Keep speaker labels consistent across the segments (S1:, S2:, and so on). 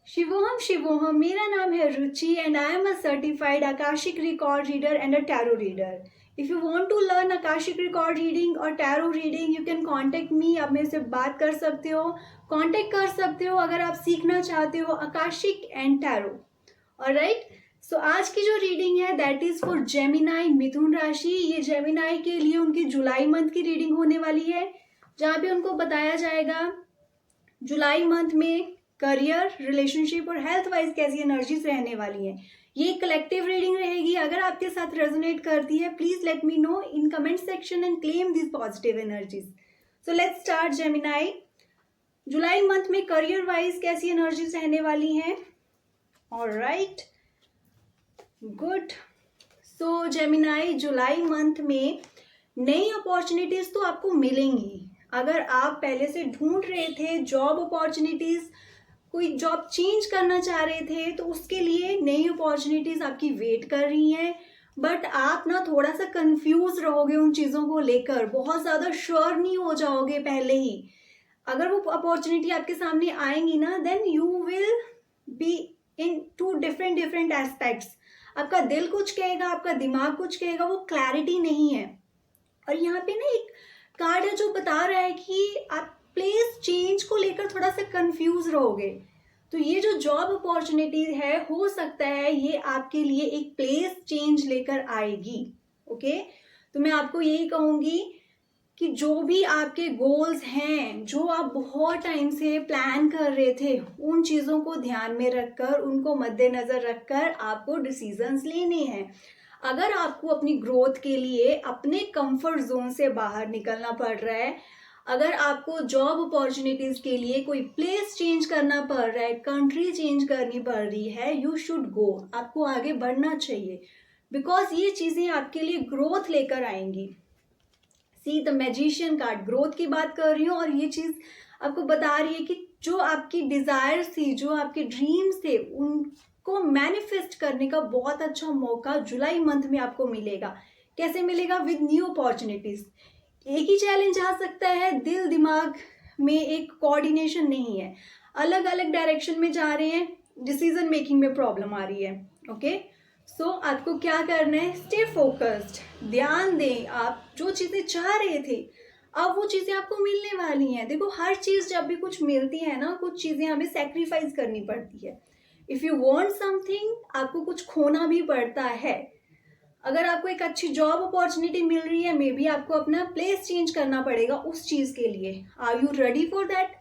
S1: शिवोहम शिवोहम, मेरा नाम है Ruchi and I am a certified Akashic record reader and a tarot reader. If you want to learn Akashic record reading और tarot reading you can contact me. आप मेरे से बात कर सकते हो, कांटेक्ट कर सकते हो अगर आप सीखना चाहते हो आकाशिक एंड टैरो. ऑलराइट, सो आज की जो रीडिंग है दैट इज फॉर जेमिनाई, मिथुन राशि. ये जेमिनाई के लिए उनकी जुलाई मंथ की रीडिंग होने वाली है, जहाँ पे उनको बताया जाएगा जुलाई मंथ में करियर, रिलेशनशिप और हेल्थ वाइज कैसी एनर्जीज रहने वाली हैं. ये कलेक्टिव रीडिंग रहेगी. अगर आपके साथ रेजोनेट करती है please let me know in comment section and claim this positive energies. So let's start. Gemini, जुलाई मंथ में करियर वाइज कैसी एनर्जीज रहने वाली हैं. Alright, good. सो जेमिनाई, जुलाई मंथ में नई अपॉर्चुनिटीज तो आपको मिलेंगी. अगर आप पहले से ढूंढ रहे थे जॉब अपॉर्चुनिटीज, कोई जॉब चेंज करना चाह रहे थे, तो उसके लिए नई अपॉर्चुनिटीज आपकी वेट कर रही हैं. बट आप ना थोड़ा सा कंफ्यूज रहोगे उन चीज़ों को लेकर, बहुत ज़्यादा श्योर नहीं हो जाओगे पहले ही. अगर वो अपॉर्चुनिटी आपके सामने आएंगी ना, then you will be in two different aspects. आपका दिल कुछ कहेगा, आपका दिमाग कुछ कहेगा, वो क्लैरिटी नहीं है. और यहाँ पे ना एक कार्ड है जो बता रहा है कि आप प्लेस चेंज को लेकर थोड़ा सा कंफ्यूज रहोगे. तो ये जो जॉब अपॉर्चुनिटी है, हो सकता है ये आपके लिए एक प्लेस चेंज लेकर आएगी. ओके, तो मैं आपको यही कहूंगी कि जो भी आपके गोल्स हैं, जो आप बहुत टाइम से प्लान कर रहे थे, उन चीज़ों को ध्यान में रखकर, उनको मद्देनजर रखकर आपको डिसीजंस लेने हैं. अगर आपको अपनी ग्रोथ के लिए अपने कंफर्ट जोन से बाहर निकलना पड़ रहा है, अगर आपको जॉब अपॉर्चुनिटीज के लिए कोई प्लेस चेंज करना पड़ रहा है, कंट्री चेंज करनी पड़ रही है, यू शुड गो. आपको आगे बढ़ना चाहिए, बिकॉज ये चीजें आपके लिए ग्रोथ लेकर आएंगी. See the magician card, growth की बात कर रही हूँ, और ये चीज आपको बता रही है कि जो आपकी डिजायर्स थी, जो आपके ड्रीम्स थे, उनको मैनिफेस्ट करने का बहुत अच्छा मौका जुलाई मंथ में आपको मिलेगा. कैसे मिलेगा? With new opportunities. एक ही चैलेंज आ सकता है, दिल दिमाग में एक कोऑर्डिनेशन नहीं है, अलग अलग डायरेक्शन में जा रहे हैं, डिसीजन मेकिंग में प्रॉब्लम आ रही है. ओके, सो आपको क्या करना है? स्टे फोकस्ड, ध्यान दें. आप जो चीज़ें चाह रहे थे, अब वो चीज़ें आपको मिलने वाली हैं. देखो, हर चीज़ जब भी कुछ मिलती है ना, कुछ चीज़ें हमें सेक्रीफाइस करनी पड़ती है. इफ़ यू वांट समथिंग, आपको कुछ खोना भी पड़ता है. अगर आपको एक अच्छी जॉब अपॉर्चुनिटी मिल रही है, मे बी आपको अपना प्लेस चेंज करना पड़ेगा उस चीज़ के लिए. Are you ready for that?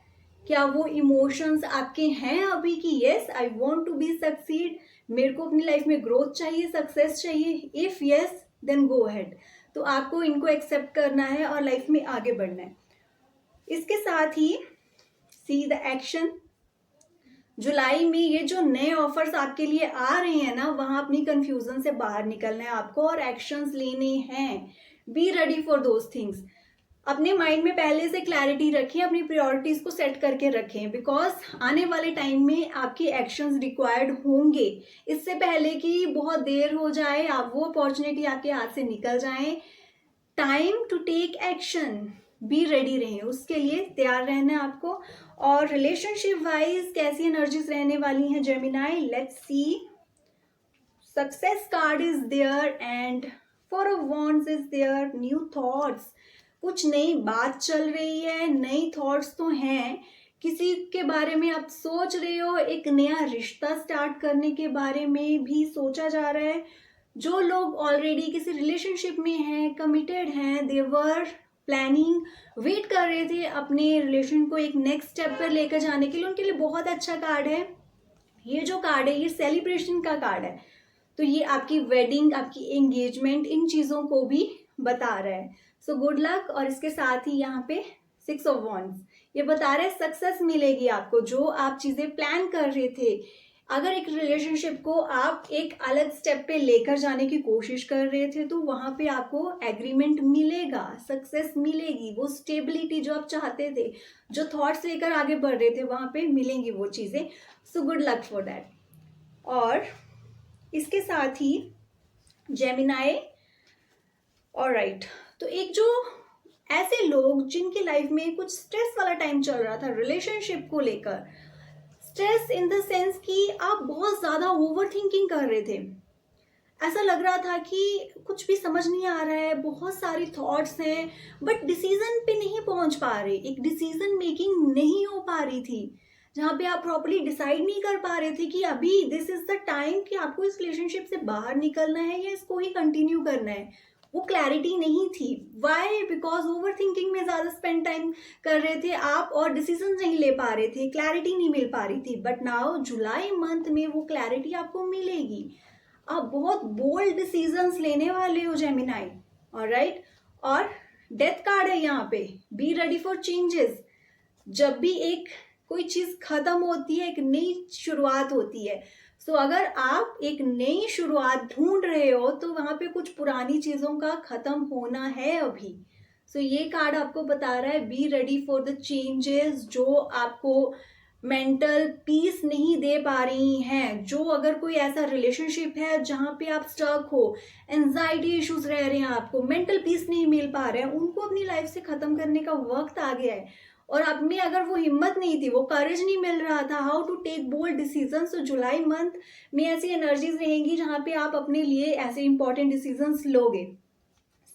S1: क्या वो इमोशंस आपके हैं अभी कि yes I want to be succeed, मेरे को अपनी लाइफ में ग्रोथ चाहिए, सक्सेस चाहिए? If yes, then go ahead. तो आपको इनको एक्सेप्ट करना है और लाइफ में आगे बढ़ना है. इसके साथ ही सी द एक्शन. जुलाई में ये जो नए ऑफर्स आपके लिए आ रहे हैं ना, वहां अपनी कंफ्यूजन से बाहर निकलना है आपको और एक्शंस लेने हैं. B ready for those things. अपने माइंड में पहले से क्लैरिटी रखें, अपनी प्रायोरिटीज को सेट करके रखें, बिकॉज आने वाले टाइम में आपकी एक्शंस रिक्वायर्ड होंगे. इससे पहले कि बहुत देर हो जाए, आप वो अपॉर्चुनिटी आपके हाथ से निकल जाए, time to take action. Be ready रहें, उसके लिए तैयार रहना है आपको. और रिलेशनशिप वाइज कैसी एनर्जीज रहने वाली हैं Gemini, let's see. Success card is there and four of wands is there. New thoughts, कुछ नई बात चल रही है, नई थॉट्स तो हैं, किसी के बारे में आप सोच रहे हो, एक नया रिश्ता स्टार्ट करने के बारे में भी सोचा जा रहा है. जो लोग ऑलरेडी किसी रिलेशनशिप में हैं, कमिटेड हैं, दे वर प्लानिंग, वेट कर रहे थे अपने रिलेशन को एक नेक्स्ट स्टेप पर लेकर जाने के लिए, उनके लिए बहुत अच्छा कार्ड है. ये जो कार्ड है, ये सेलिब्रेशन का कार्ड है. तो ये आपकी वेडिंग, आपकी एंगेजमेंट, इन चीज़ों को भी बता रहा है. So good luck. और इसके साथ ही यहाँ पे 6 ऑफ वॉन्ड्स, ये बता रहा है सक्सेस मिलेगी आपको. जो आप चीज़ें प्लान कर रहे थे, अगर एक रिलेशनशिप को आप एक अलग स्टेप पे लेकर जाने की कोशिश कर रहे थे, तो वहाँ पे आपको एग्रीमेंट मिलेगा, सक्सेस मिलेगी. वो स्टेबिलिटी जो आप चाहते थे, जो थॉट्स लेकर आगे बढ़ रहे थे, वहाँ पे मिलेंगी वो चीज़ें. So good luck for that. और इसके साथ ही जेमिनाई, ऑलराइट, तो एक जो ऐसे लोग जिनकी लाइफ में कुछ स्ट्रेस वाला टाइम चल रहा था रिलेशनशिप को लेकर, स्ट्रेस इन द सेंस कि आप बहुत ज़्यादा ओवर थिंकिंग कर रहे थे, ऐसा लग रहा था कि कुछ भी समझ नहीं आ रहा है, बहुत सारी थॉट्स हैं बट डिसीजन पे नहीं पहुंच पा रहे, एक डिसीजन मेकिंग नहीं हो पा रही थी, जहाँ पे आप प्रॉपर्ली डिसाइड नहीं कर पा रहे थे कि अभी दिस इज द टाइम कि आपको इस रिलेशनशिप से बाहर निकलना है या इसको ही कंटिन्यू करना है। वो क्लैरिटी नहीं थी। वाई? बिकॉज ओवर थिंकिंग में ज़्यादा स्पेंड टाइम कर रहे थे आप और डिसीजन नहीं ले पा रहे थे, क्लैरिटी नहीं मिल पा रही थी। बट नाउ जुलाई मंथ में वो क्लैरिटी आपको मिलेगी, आप बहुत बोल्ड डिसीजंस लेने वाले हो जेमिनाई, ऑलराइट। और डेथ कार्ड है यहाँ पे, बी रेडी फॉर चेंजेस। जब भी एक कोई चीज खत्म होती है, एक नई शुरुआत होती है। सो अगर आप एक नई शुरुआत ढूंढ रहे हो तो वहां पे कुछ पुरानी चीजों का खत्म होना है अभी। सो ये कार्ड आपको बता रहा है B ready for the changes, जो आपको मेंटल पीस नहीं दे पा रही हैं। जो अगर कोई ऐसा रिलेशनशिप है जहाँ पे आप स्टक हो, एंजाइटी इश्यूज रह रहे हैं, आपको मेंटल पीस नहीं मिल पा रहे हैं, उनको अपनी लाइफ से खत्म करने का वक्त आ गया है। और आप में अगर वो हिम्मत नहीं थी, वो करेज नहीं मिल रहा था how to take bold decision, तो जुलाई मंथ में ऐसी एनर्जीज रहेंगी जहाँ पे आप अपने लिए ऐसे इंपॉर्टेंट डिसीजंस लोगे।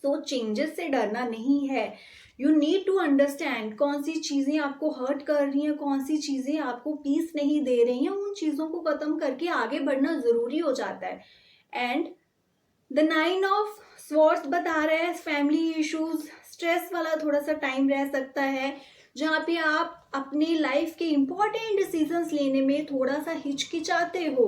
S1: तो चेंजेस से डरना नहीं है, यू नीड टू अंडरस्टैंड कौन सी चीजें आपको हर्ट कर रही हैं, कौन सी चीजें आपको पीस नहीं दे रही हैं, उन चीजों को खत्म करके आगे बढ़ना जरूरी हो जाता है। एंड द 9 ऑफ स्वॉर्ड्स बता रहा है फैमिली इश्यूज, स्ट्रेस वाला थोड़ा सा टाइम रह सकता है, जहाँ पे आप अपने लाइफ के इंपॉर्टेंट डिसीजंस लेने में थोड़ा सा हिचकिचाते हो।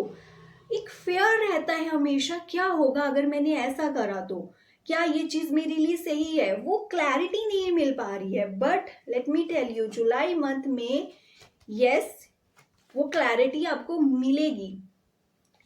S1: एक फेयर रहता है हमेशा, क्या होगा अगर मैंने ऐसा करा तो, क्या ये चीज मेरे लिए सही है, वो क्लैरिटी नहीं मिल पा रही है। But let me tell you, July month में यस वो क्लैरिटी आपको मिलेगी,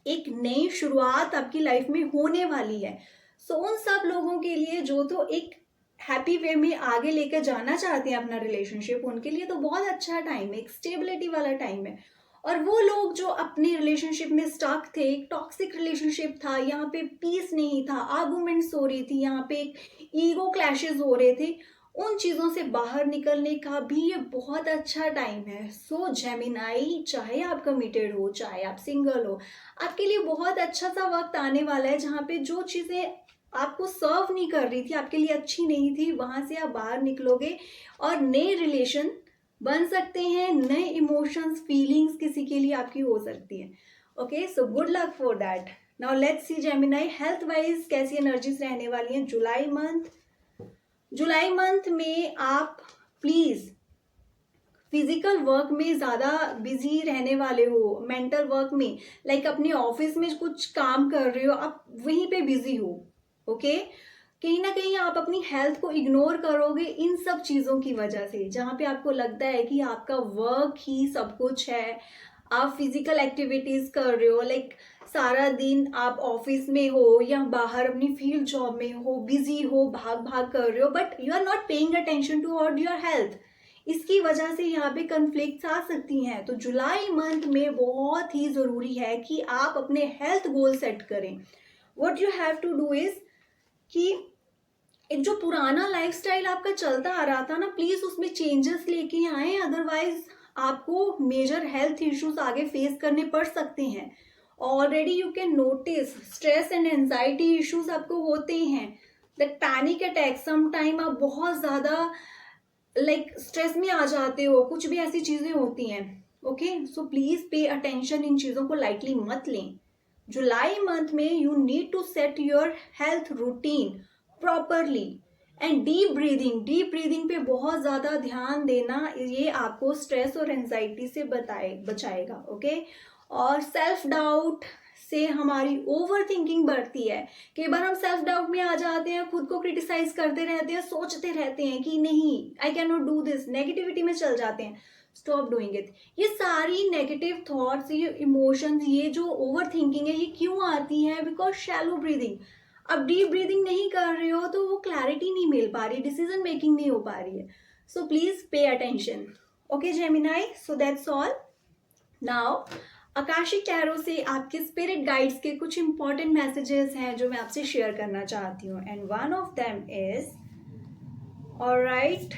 S1: एक नई शुरुआत आपकी लाइफ में होने वाली है। सो उन सब लोगों के लिए जो तो एक हैप्पी वे में आगे लेकर जाना चाहते हैं अपना रिलेशनशिप, उनके लिए तो बहुत अच्छा टाइम है, एक स्टेबिलिटी वाला टाइम है। और वो लोग जो अपने रिलेशनशिप में स्टक थे, एक टॉक्सिक रिलेशनशिप था, यहाँ पे पीस नहीं था, आर्गुमेंट्स हो रही थी, यहाँ पे ईगो क्लैशेस हो रहे थे, उन चीज़ों से बाहर निकलने का भी ये बहुत अच्छा टाइम है। सो जेमिनाई, चाहे आप कमिटेड हो चाहे आप सिंगल हो, आपके लिए बहुत अच्छा सा वक्त आने वाला है जहाँ पे जो चीज़ें आपको सर्व नहीं कर रही थी, आपके लिए अच्छी नहीं थी, वहां से आप बाहर निकलोगे और नए रिलेशन बन सकते हैं, नए इमोशंस फीलिंग्स किसी के लिए आपकी हो सकती है। Okay, so good luck for that. Now let's see Gemini health wise कैसी एनर्जीज रहने वाली हैं जुलाई मंथ। जुलाई मंथ में आप प्लीज फिजिकल वर्क में ज़्यादा बिजी रहने वाले हो, मेंटल वर्क में, लाइक अपने ऑफिस में कुछ काम कर रहे हो, आप वहीं पे बिजी हो। ओके, कहीं ना कहीं आप अपनी हेल्थ को इग्नोर करोगे इन सब चीज़ों की वजह से, जहाँ पे आपको लगता है कि आपका वर्क ही सब कुछ है, आप फिजिकल एक्टिविटीज़ कर रहे हो, लाइक सारा दिन आप ऑफिस में हो या बाहर अपनी फील्ड जॉब में हो, बिजी हो, भाग भाग कर रहे हो, but you are not paying attention to your health. इसकी वजह से यहाँ पे कन्फ्लिक्ट्स आ सकती हैं। तो जुलाई मंथ में बहुत ही ज़रूरी है कि आप अपने हेल्थ गोल सेट करें। What you have to do is कि एक जो पुराना लाइफस्टाइल आपका चलता आ रहा था ना, प्लीज उसमें चेंजेस लेके आए, अदरवाइज आपको मेजर हेल्थ इश्यूज आगे फेस करने पड़ सकते हैं। Already you can notice stress and anxiety issues आपको होते हैं, that panic attack, some time आप बहुत ज्यादा लाइक स्ट्रेस में आ जाते हो, कुछ भी ऐसी चीजें होती हैं। Okay, so please pay attention, इन चीजों को लाइटली मत लें। जुलाई मंथ में you need to set your health routine properly and deep breathing पे बहुत ज़्यादा ध्यान देना, ये आपको स्ट्रेस और एंजाइटी से बचाएगा। ओके, और सेल्फ डाउट से हमारी ओवर थिंकिंग बढ़ती है। कई बार हम सेल्फ डाउट में आ जाते हैं, खुद को क्रिटिसाइज करते रहते हैं, सोचते रहते हैं कि नहीं I can not do this, negativity में चल जाते हैं। Stop doing it. ये सारी नेगेटिव थॉट्स, ये इमोशंस, ये जो ओवर थिंकिंग है, ये क्यों आती है? बिकॉज शैलो ब्रीदिंग, अब डीप ब्रीदिंग नहीं कर रहे हो तो वो क्लैरिटी नहीं मिल पा रही, डिसीजन मेकिंग नहीं हो पा रही है। सो please pay attention. Okay Gemini, so that's all. Now Akashic tarot से आपके स्पिरिट गाइड्स के कुछ इंपॉर्टेंट मैसेजेस हैं जो मैं आपसे शेयर करना चाहती हूँ, and one of them is alright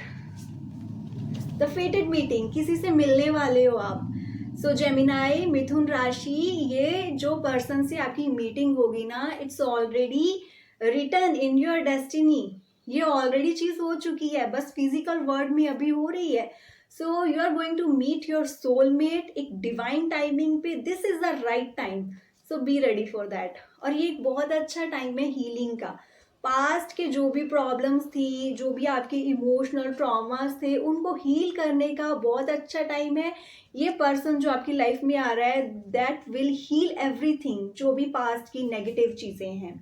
S1: the फेटेड meeting. किसी से मिलने वाले हो आप, सो जेमिनाई मिथुन राशि, ये जो पर्सन से आपकी मीटिंग होगी ना, it's already written in your destiny. ये ऑलरेडी चीज हो चुकी है, बस फिजिकल वर्ल्ड में अभी हो रही है। So you are going to meet your soulmate एक डिवाइन टाइमिंग पे। This is the right time, so be ready for that. और ये एक बहुत अच्छा टाइम है हीलिंग का। पास्ट के जो भी प्रॉब्लम्स थी, जो भी आपके इमोशनल ट्रॉमास थे, उनको हील करने का बहुत अच्छा टाइम है। ये पर्सन जो आपकी लाइफ में आ रहा है, दैट विल हील एवरीथिंग, जो भी पास्ट की नेगेटिव चीजें हैं।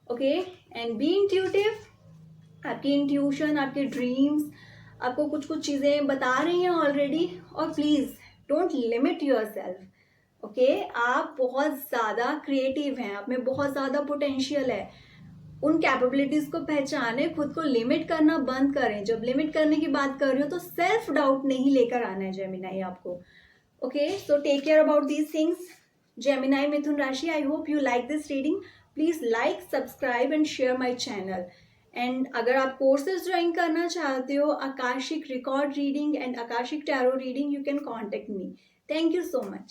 S1: Okay, and be intuitive. आपकी इंट्यूशन, आपके ड्रीम्स आपको कुछ कुछ चीजें बता रही हैं ऑलरेडी। और please don't limit yourself. Okay, आप बहुत ज्यादा क्रिएटिव हैं, आप में बहुत ज्यादा पोटेंशियल है। उन कैपेबिलिटीज को पहचाने, खुद को लिमिट करना बंद करें। जब लिमिट करने की बात कर रही हो तो सेल्फ डाउट नहीं लेकर आना है जेमिनाई आपको। Okay, so take care about these things. Gemini मिथुन राशि, I hope you like this reading. Please like, subscribe and share my channel. And अगर आप कोर्सेज ज्वाइन करना चाहते हो, Akashic record reading and Akashic tarot reading, you can contact me. Thank you so much.